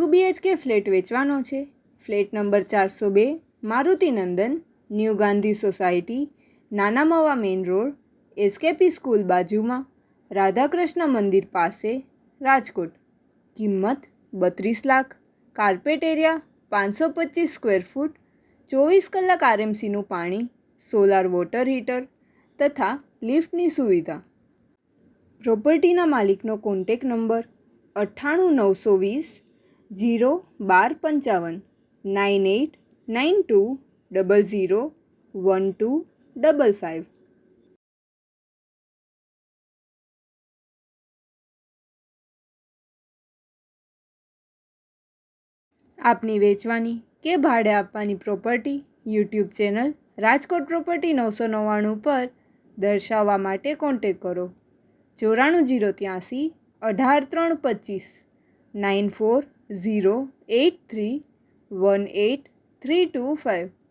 BHK flat વેચવાનો છે. Flat number 402, Maruti Nandan, new Gandhi society, નાના મવા મેઇન રોડ, એસકેપી સ્કૂલ બાજુમાં, રાધાકૃષ્ણ મંદિર પાસે, રાજકોટ. કિંમત 32 lakh. Carpet area 525 square foot, 24 કલાક RMCનું પાણી, સોલાર વોટર હીટર તથા લિફ્ટની સુવિધા. પ્રોપર્ટીના માલિકનો કોન્ટેક નંબર 98 920 01255 9892 001255. આપની વેચવાની કે ભાડે આપવાની property YouTube channel Rajkot property 999 પર દર્શાવવા માટે કોન્ટેક કરો. 94 083 18 325 94 083 18325.